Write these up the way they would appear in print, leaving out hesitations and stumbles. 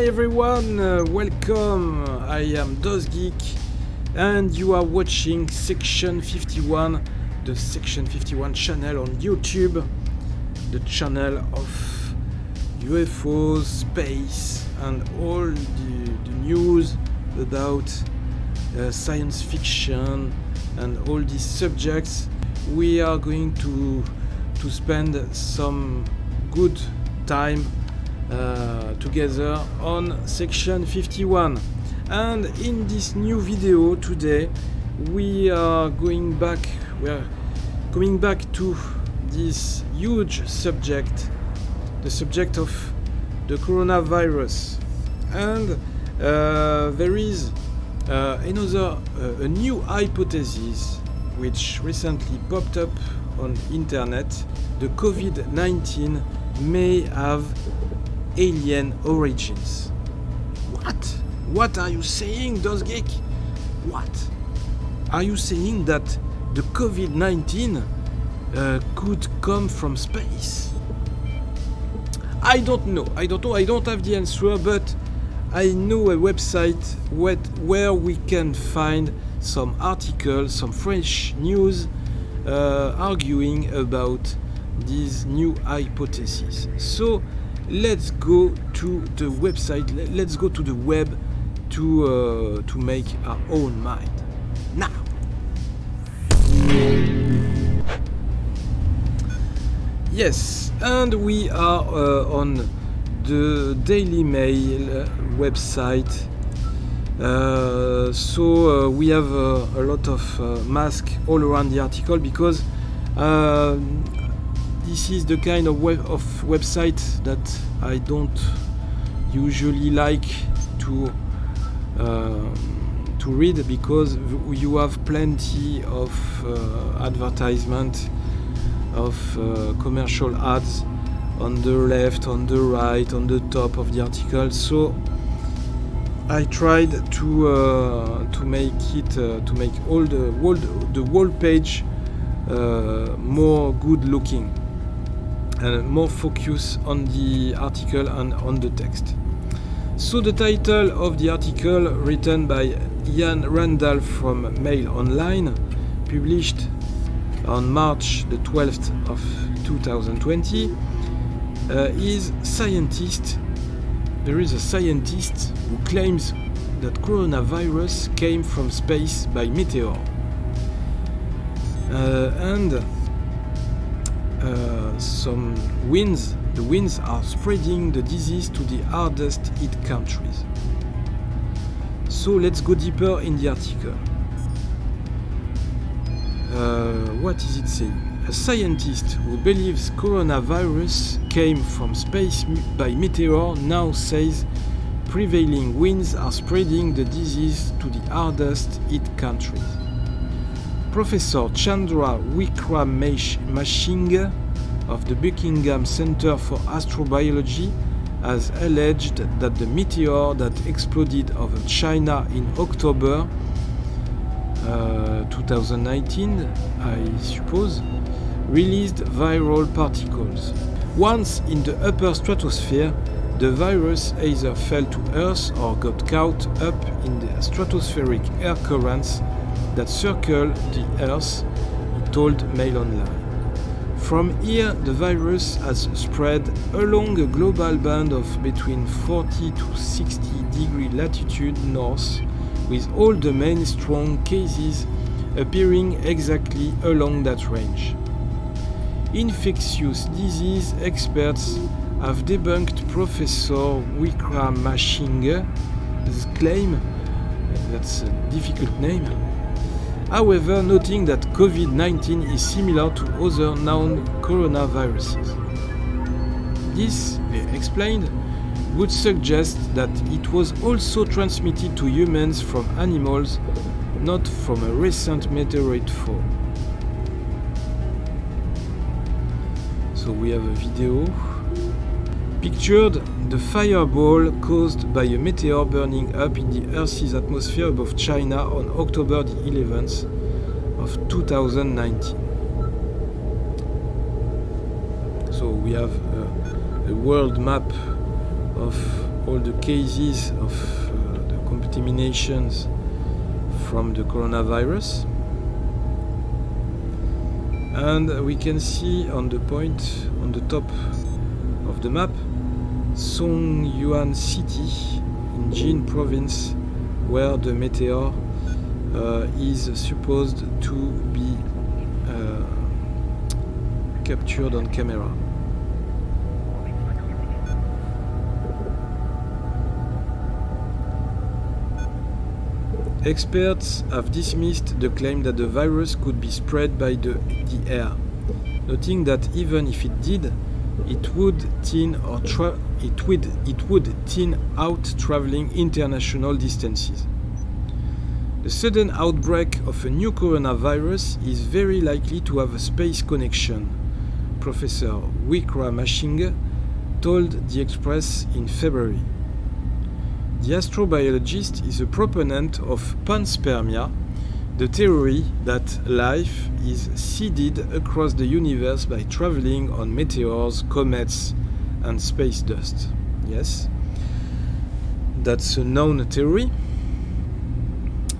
Hi everyone, welcome. I am DozGeek and you are watching Section 51, the Section 51 channel on YouTube, the channel of UFOs, space and all the news about science fiction and all these subjects. We are going to spend some good time together on Section 51, and in this new video today we are coming back to this huge subject, the subject of the coronavirus. And there is a new hypothesis which recently popped up on internet. The COVID-19 may have alien origins. What are you saying, DozGeek? What? Are you saying that the COVID-19 could come from space? I don't know. I don't have the answer, but I know a website where we can find some articles, some fresh news arguing about these new hypotheses. So let's go to the website, let's go to the web to make our own mind. Now, yes, and we are on the Daily Mail website. So we have a lot of masks all around the article, because this is the kind of website that I don't usually like to read, because you have plenty of advertisement, of commercial ads on the left, on the right, on the top of the article. So I tried to make it to make all the whole page more good looking and more focus on the article and on the text. So the title of the article, written by Ian Randall from Mail Online, published on March the 12th of 2020, is scientist. There is a scientist who claims that coronavirus came from space by meteor. And some winds, the winds are spreading the disease to the hardest hit countries. So let's go deeper in the article. What is it saying? A scientist who believes coronavirus came from space by meteor now says prevailing winds are spreading the disease to the hardest hit countries. Professor Chandra Wickramasinghe of the Buckingham Center for Astrobiology has alleged that the meteor that exploded over China in October 2019, I suppose, released viral particles. Once in the upper stratosphere, the virus either fell to Earth or got caught up in the stratospheric air currents that circle the Earth, he told Mail Online. From here, the virus has spread along a global band of between 40 to 60 degree latitude north, with all the main strong cases appearing exactly along that range. Infectious disease experts have debunked Professor Wickramasinghe's claim. That's a difficult name. However, noting that COVID-19 is similar to other known coronaviruses. This, they explained, would suggest that it was also transmitted to humans from animals, not from a recent meteorite fall. So we have a video. Pictured the fireball caused by a meteor burning up in the Earth's atmosphere above China on October the 11th of 2019. So we have a world map of all the cases of the contaminations from the coronavirus. And we can see on the point on the top of the map Songyuan City in Jin province, where the meteor is supposed to be captured on camera. Experts have dismissed the claim that the virus could be spread by the air, noting that even if it did, it would thin out traveling international distances. The sudden outbreak of a new coronavirus is very likely to have a space connection, Professor Wickramasinghe told The Express in February. The astrobiologist is a proponent of panspermia, the theory that life is seeded across the universe by traveling on meteors, comets, and space dust. Yes, that's a known theory.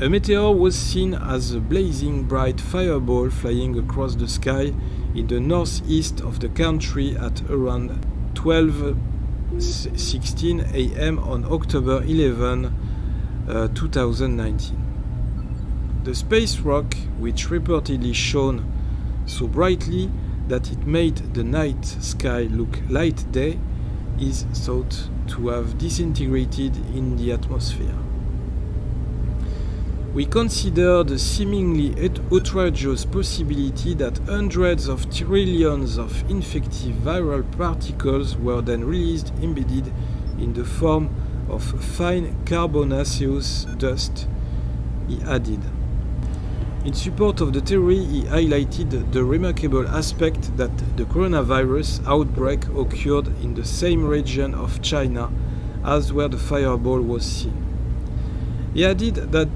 A meteor was seen as a blazing bright fireball flying across the sky in the northeast of the country at around 12:16 a.m. on October 11, 2019. The space rock, which reportedly shone so brightly that it made the night sky look light day, is thought to have disintegrated in the atmosphere. We consider the seemingly outrageous possibility that hundreds of trillions of infective viral particles were then released embedded in the form of fine carbonaceous dust, he added. In support of the theory, he highlighted the remarkable aspect that the coronavirus outbreak occurred in the same region of China as where the fireball was seen. He added that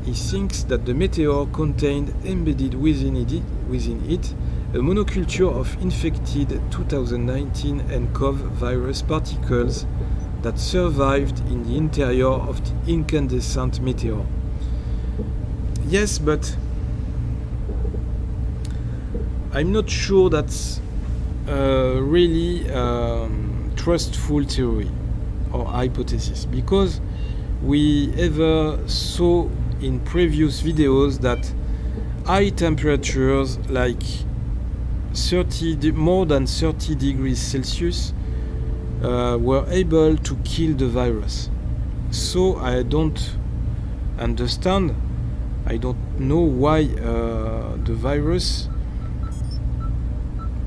he thinks that the meteor contained embedded within it a monoculture of infected 2019 nCoV virus particles that survived in the interior of the incandescent meteor. Yes, but I'm not sure that's a really trustful theory or hypothesis, because we ever saw in previous videos that high temperatures like more than 30 degrees Celsius were able to kill the virus. So I don't understand, I don't know why the virus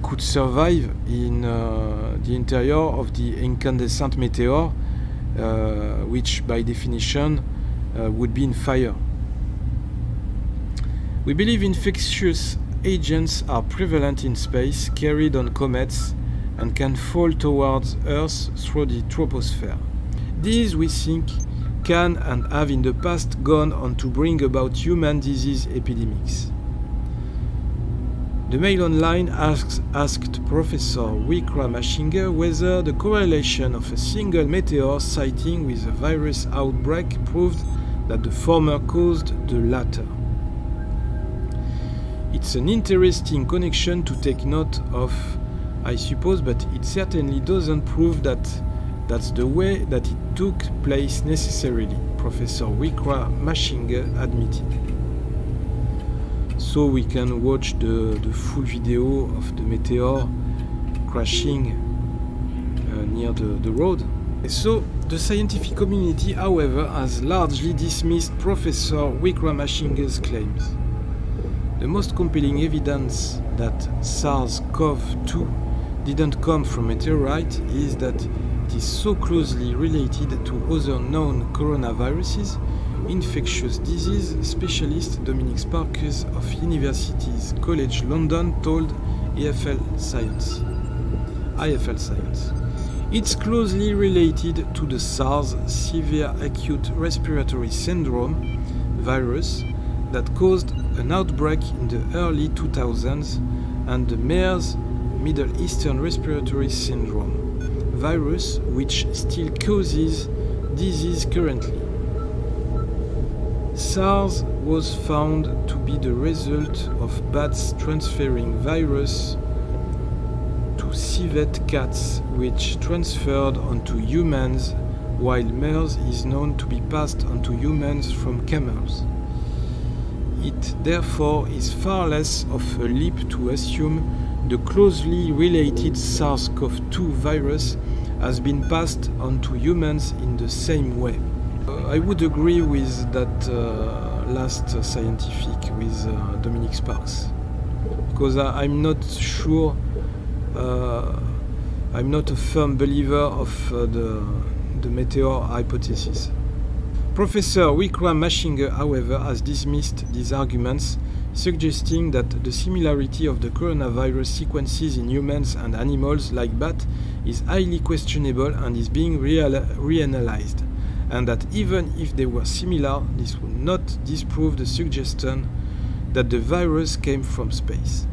could survive in the interior of the incandescent meteor, which by definition would be in fire. We believe infectious agents are prevalent in space, carried on comets, and can fall towards Earth through the troposphere. These, we think, can and have in the past gone on to bring about human disease epidemics. The Mail Online asked Professor Wickramasinghe whether the correlation of a single meteor sighting with a virus outbreak proved that the former caused the latter. It's an interesting connection to take note of, I suppose, but it certainly doesn't prove that that's the way that it took place necessarily, Professor Wickramasinghe admitted. So we can watch the full video of the meteor crashing near the road. So the scientific community, however, has largely dismissed Professor Wickramasinghe's claims. The most compelling evidence that SARS-CoV-2 didn't come from meteorite is that it is so closely related to other known coronaviruses. Infectious disease specialist Dominic Sparkus of University College London told IFL Science. It's closely related to the SARS severe acute respiratory syndrome virus that caused an outbreak in the early 2000s and the MERS Middle Eastern Respiratory Syndrome virus, which still causes disease currently. SARS was found to be the result of bats transferring virus to civet cats, which transferred onto humans, while MERS is known to be passed onto humans from camels. It therefore is far less of a leap to assume the closely related SARS-CoV-2 virus has been passed on to humans in the same way. I would agree with that last scientific, with Dominic Sparks, because I'm not sure, I'm not a firm believer of the meteor hypothesis. Professor Wickram Mashinge, however, has dismissed these arguments, suggesting that the similarity of the coronavirus sequences in humans and animals like bats is highly questionable and is being reanalyzed, and that even if they were similar, this would not disprove the suggestion that the virus came from space.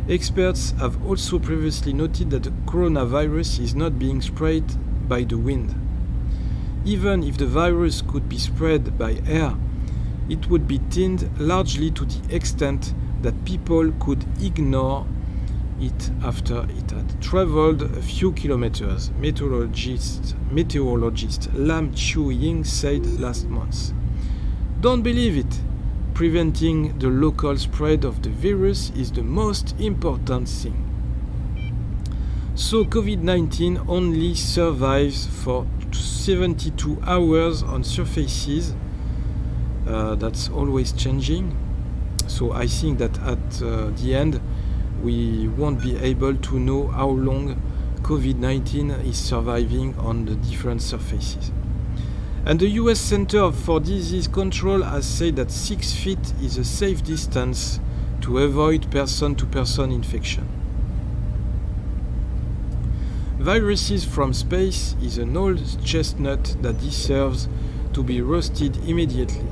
Experts have also previously noted that the coronavirus is not being spread by the wind. Even if the virus could be spread by air, it would be thinned largely to the extent that people could ignore it after it had traveled a few kilometers, meteorologist Lam Chiu-ying said last month. Don't believe it. Preventing the local spread of the virus is the most important thing. So COVID-19 only survives for 72 hours on surfaces. That's always changing. So I think that at the end we won't be able to know how long COVID-19 is surviving on the different surfaces. And the US Center for Disease Control has said that 6 feet is a safe distance to avoid person-to-person infection. Viruses from space is an old chestnut that deserves to be roasted immediately,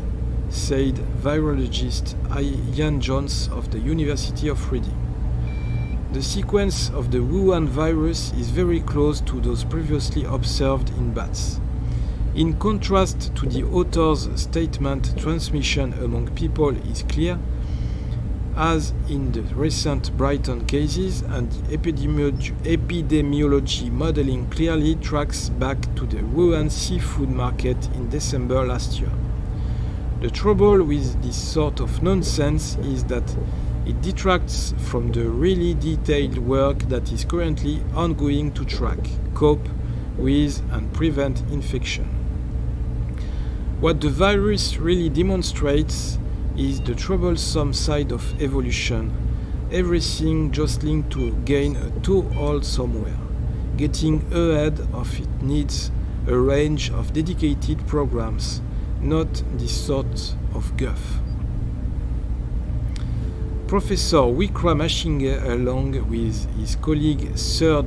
said virologist Ian Jones of the University of Reading. The sequence of the Wuhan virus is very close to those previously observed in bats. In contrast to the author's statement, transmission among people is clear, as in the recent Brighton cases, and the epidemiology modeling clearly tracks back to the Wuhan seafood market in December last year. The trouble with this sort of nonsense is that it detracts from the really detailed work that is currently ongoing to track, cope with, and prevent infection. What the virus really demonstrates is the troublesome side of evolution, everything jostling to gain a toehold somewhere. Getting ahead of it needs a range of dedicated programs, not this sort of guff. Professor Wickram Mashinge, along with his colleague Sir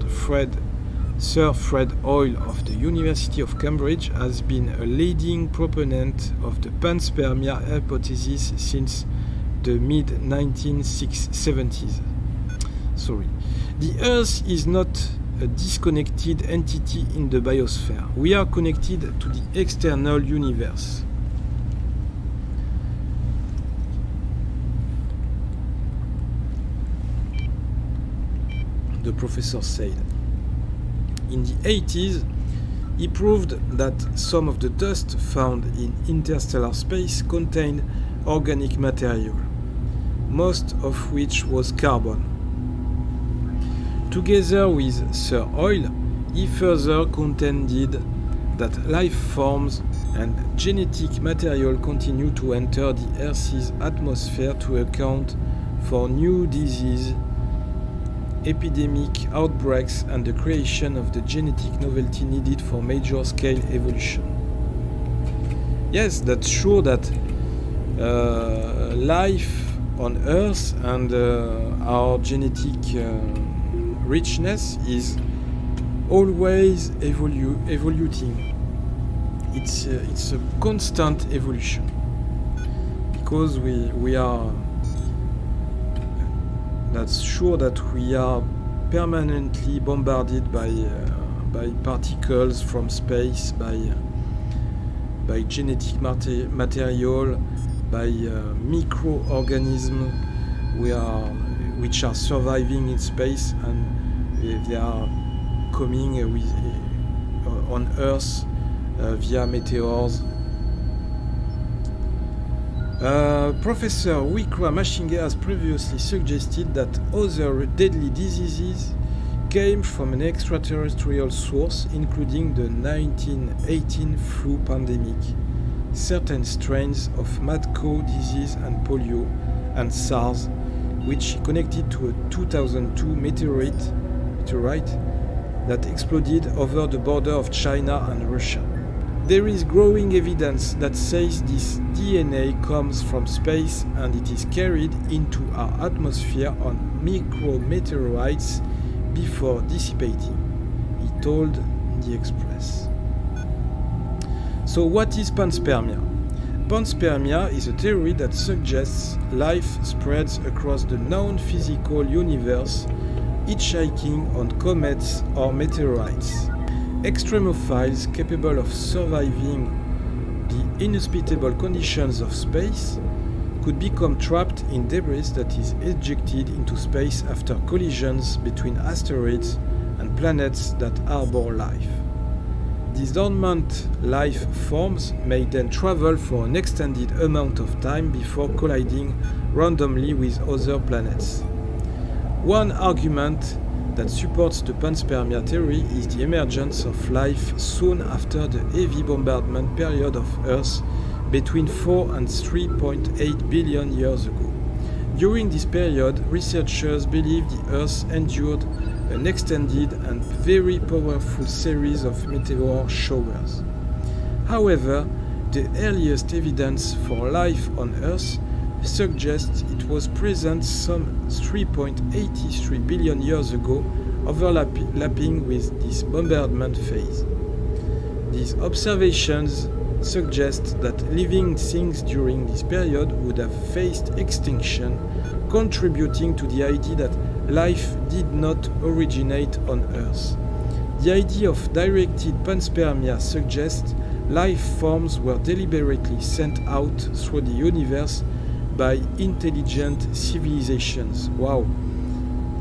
Fred Hoyle of the University of Cambridge, has been a leading proponent of the panspermia hypothesis since the mid-1970s. The Earth is not a disconnected entity in the biosphere. We are connected to the external universe. The professor said. In the 80s, he proved that some of the dust found in interstellar space contained organic material, most of which was carbon. Together with Sir Hoyle, he further contended that life forms and genetic material continue to enter the Earth's atmosphere to account for new disease, epidemic outbreaks, and the creation of the genetic novelty needed for major-scale evolution. Yes, that's true that life on Earth and our genetic richness is always evolving. It's a constant evolution because we are. That's sure that we are permanently bombarded by by particles from space, by genetic material, by microorganisms which are surviving in space, and they are coming on Earth via meteors. Professor Wickramasinghe has previously suggested that other deadly diseases came from an extraterrestrial source, including the 1918 flu pandemic, certain strains of mad cow disease and polio, and SARS, which connected to a 2002 meteorite that exploded over the border of China and Russia. There is growing evidence that says this DNA comes from space and it is carried into our atmosphere on micrometeorites before dissipating, he told The Express. So what is panspermia? Panspermia is a theory that suggests life spreads across the known physical universe, hitchhiking on comets or meteorites. Extremophiles capable of surviving the inhospitable conditions of space could become trapped in debris that is ejected into space after collisions between asteroids and planets that harbor life. These dormant life forms may then travel for an extended amount of time before colliding randomly with other planets. One argument that supports the panspermia theory is the emergence of life soon after the heavy bombardment period of Earth between 4 and 3.8 billion years ago. During this period, researchers believe the Earth endured an extended and very powerful series of meteor showers. However, the earliest evidence for life on Earth suggests it was present some 3.83 billion years ago, overlapping with this bombardment phase. These observations suggest that living things during this period would have faced extinction, contributing to the idea that life did not originate on Earth. The idea of directed panspermia suggests life forms were deliberately sent out through the universe by intelligent civilizations. Wow,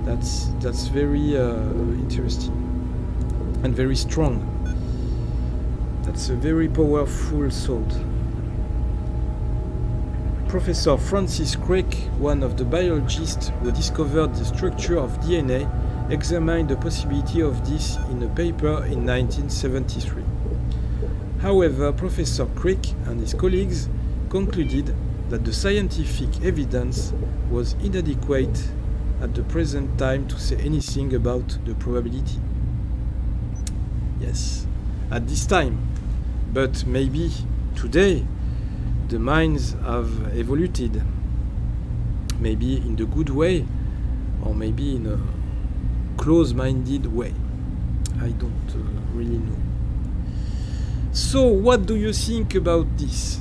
that's very interesting and very strong. That's a very powerful thought. Professor Francis Crick, one of the biologists who discovered the structure of DNA, examined the possibility of this in a paper in 1973. However, Professor Crick and his colleagues concluded that the scientific evidence was inadequate at the present time to say anything about the probability. Yes, at this time. But maybe today the minds have evolved. Maybe in the good way, or maybe in a close-minded way. I don't really know. So, what do you think about this?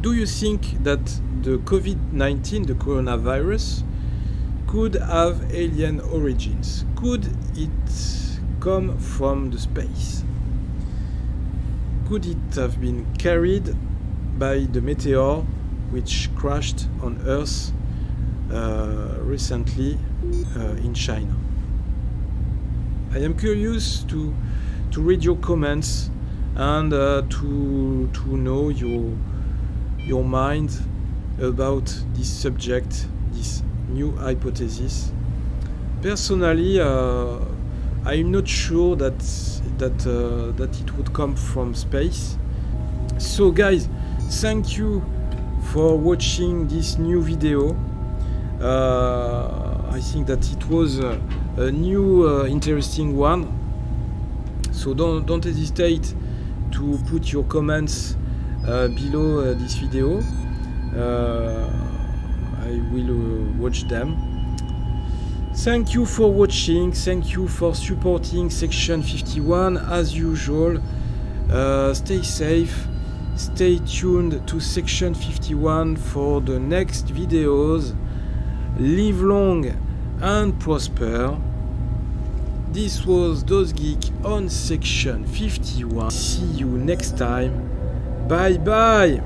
Do you think that the COVID-19, the coronavirus, could have alien origins? Could it come from the space? Could it have been carried by the meteor which crashed on Earth recently in China? I am curious to read your comments and to know your mind about this subject, this new hypothesis. Personally, I'm not sure that it would come from space. So guys, thank you for watching this new video. I think that it was a new interesting one. So don't hesitate to put your comments below this video. I will watch them. Thank you for watching. Thank you for supporting Section 51 as usual. Stay safe. Stay tuned to Section 51 for the next videos. Live long and prosper. This was DOSGeek on section 51. See you next time. Bye bye.